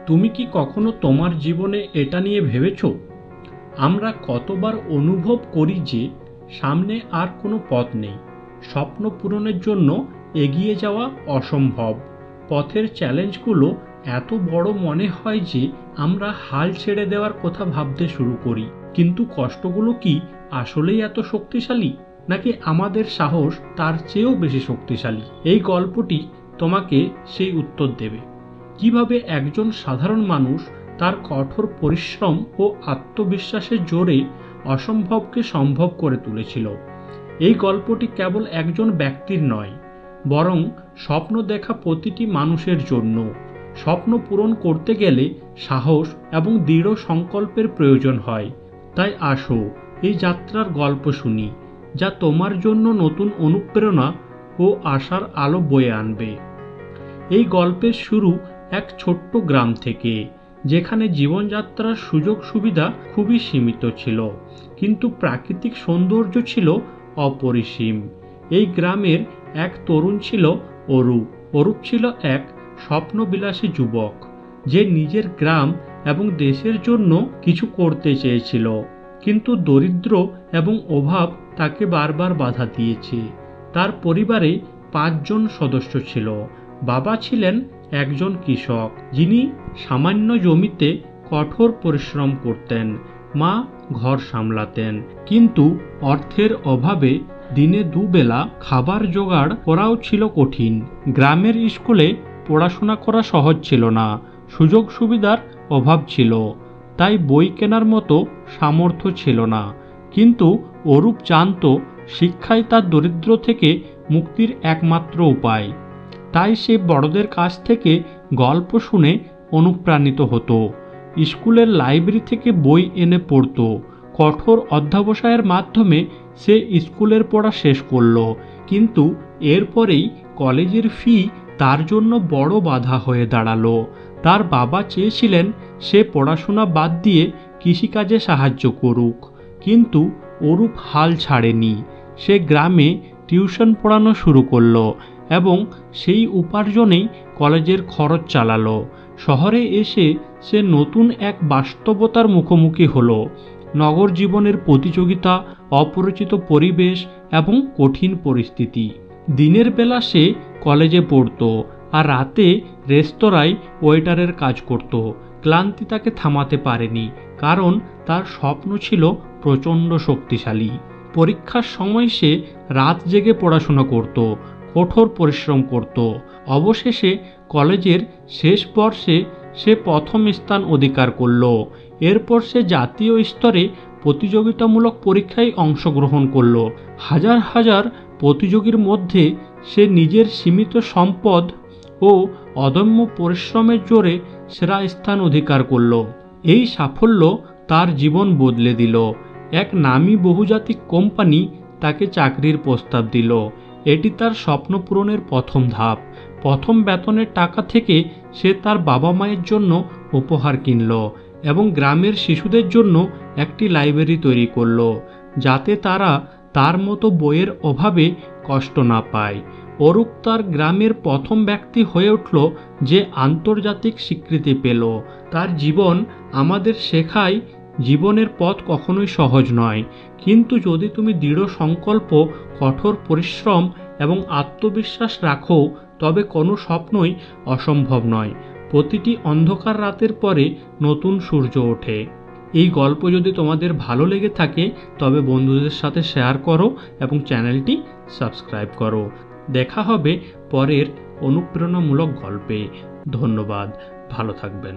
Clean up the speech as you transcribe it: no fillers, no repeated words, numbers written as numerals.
তুমি কি কখনো তোমার জীবনে এটা নিয়ে ভেবেছো? আমরা কতবার অনুভব করি যে সামনে আর কোনো পথ নেই, স্বপ্ন পূরণের জন্য এগিয়ে যাওয়া অসম্ভব। পথের চ্যালেঞ্জগুলো এত বড় মনে হয় যে আমরা হাল ছেড়ে দেওয়ার কথা ভাবতে শুরু করি। কিন্তু কষ্টগুলো কি আসলেই এত শক্তিশালী, নাকি আমাদের সাহস তার চেয়েও বেশি শক্তিশালী? এই গল্পটি তোমাকে সেই উত্তর দেবে। কিভাবে একজন সাধারণ মানুষ তার কঠোর পরিশ্রম ও আত্মবিশ্বাসের জোরে অসম্ভবকে সম্ভব করে তুলেছিল। এই গল্পটি কেবল একজন ব্যক্তির নয়, বরং স্বপ্ন দেখা প্রতিটি মানুষের জন্য। স্বপ্ন পূরণ করতে গেলে সাহস এবং দৃঢ় সংকল্পের প্রয়োজন হয়। তাই আসো, এই যাত্রার গল্প শুনি, যা তোমার জন্য নতুন অনুপ্রেরণা ও আশার আলো বয়ে আনবে। এই গল্পের শুরু এক ছোট্ট গ্রাম থেকে, যেখানে জীবনযাত্রার সুযোগ সুবিধা খুবই সীমিত ছিল, কিন্তু প্রাকৃতিক সৌন্দর্য ছিল অপরিসীম। এই গ্রামের এক তরুণ ছিল অরূপ। অরূপ ছিল এক স্বপ্নবিলাসী যুবক, যে নিজের গ্রাম এবং দেশের জন্য কিছু করতে চেয়েছিল, কিন্তু দরিদ্র এবং অভাব তাকে বারবার বাধা দিয়েছে। তার পরিবারে 5 জন সদস্য ছিল। বাবা ছিলেন একজন কৃষক, যিনি সামান্য জমিতে কঠোর পরিশ্রম করতেন। মা ঘর সামলাতেন, কিন্তু অর্থের অভাবে দিনে দুবেলা খাবার জোগাড় করাও ছিল কঠিন। গ্রামের স্কুলে পড়াশোনা করা সহজ ছিল না, সুযোগ সুবিধার অভাব ছিল, তাই বই কেনার মতো সামর্থ্য ছিল না। কিন্তু অরূপ জানত শিক্ষাই তার দরিদ্র থেকে মুক্তির একমাত্র উপায়। তাই সে বড়দের কাছ থেকে গল্প শুনে অনুপ্রাণিত হতো, স্কুলের লাইব্রেরি থেকে বই এনে পড়ত। কঠোর অধ্যবসায়ের মাধ্যমে সে স্কুলের পড়া শেষ করল, কিন্তু এরপরেই কলেজের ফি তার জন্য বড় বাধা হয়ে দাঁড়ালো। তার বাবা চেয়েছিলেন সে পড়াশোনা বাদ দিয়ে কৃষিকাজে সাহায্য করুক, কিন্তু অরূপ হাল ছাড়েনি। সে গ্রামে টিউশন পড়ানো শুরু করলো এবং সেই উপার্জনেই কলেজের খরচ চালালো। শহরে এসে সে নতুন এক বাস্তবতার মুখোমুখি হলো। নগর জীবনের প্রতিযোগিতা, অপরিচিত পরিবেশ এবং কঠিন পরিস্থিতি। দিনের বেলা সে কলেজে পড়তো আর রাতে রেস্তোরাঁয় ওয়েটারের কাজ করত। ক্লান্তি তাকে থামাতে পারেনি, কারণ তার স্বপ্ন ছিল প্রচণ্ড শক্তিশালী। পরীক্ষার সময় সে রাত জেগে পড়াশোনা করত, কঠোর পরিশ্রম করত। অবশেষে কলেজের শেষ বর্ষে সে প্রথম স্থান অধিকার করল। এরপর সে জাতীয় স্তরে প্রতিযোগিতামূলক পরীক্ষায় অংশগ্রহণ করল। হাজার হাজার প্রতিযোগীর মধ্যে সে নিজের সীমিত সম্পদ ও অদম্য পরিশ্রমের জোরে সেরা স্থান অধিকার করল। এই সাফল্য তার জীবন বদলে দিল। এক নামী বহুজাতিক কোম্পানি তাকে চাকরির প্রস্তাব দিল। এটি তার স্বপ্ন পূরণের প্রথম ধাপ। প্রথম বেতনের টাকা থেকে সে তার বাবা মায়ের জন্য উপহার কিনল এবং গ্রামের শিশুদের জন্য একটি লাইব্রেরি তৈরি করল, যাতে তারা তার মতো বইয়ের অভাবে কষ্ট না পায়। অরূপ তার গ্রামের প্রথম ব্যক্তি হয়ে উঠল যে আন্তর্জাতিক স্বীকৃতি পেল। তার জীবন আমাদের শেখায় জীবনের পথ কখনোই সহজ নয়, কিন্তু যদি তুমি দৃঢ় সংকল্প, কঠোর পরিশ্রম এবং আত্মবিশ্বাস রাখো, তবে কোনো স্বপ্নই অসম্ভব নয়। প্রতিটি অন্ধকার রাতের পরে নতুন সূর্য ওঠে। এই গল্প যদি তোমাদের ভালো লেগে থাকে, তবে বন্ধুদের সাথে শেয়ার করো এবং চ্যানেলটি সাবস্ক্রাইব করো। দেখা হবে পরের অনুপ্রেরণামূলক গল্পে। ধন্যবাদ, ভালো থাকবেন।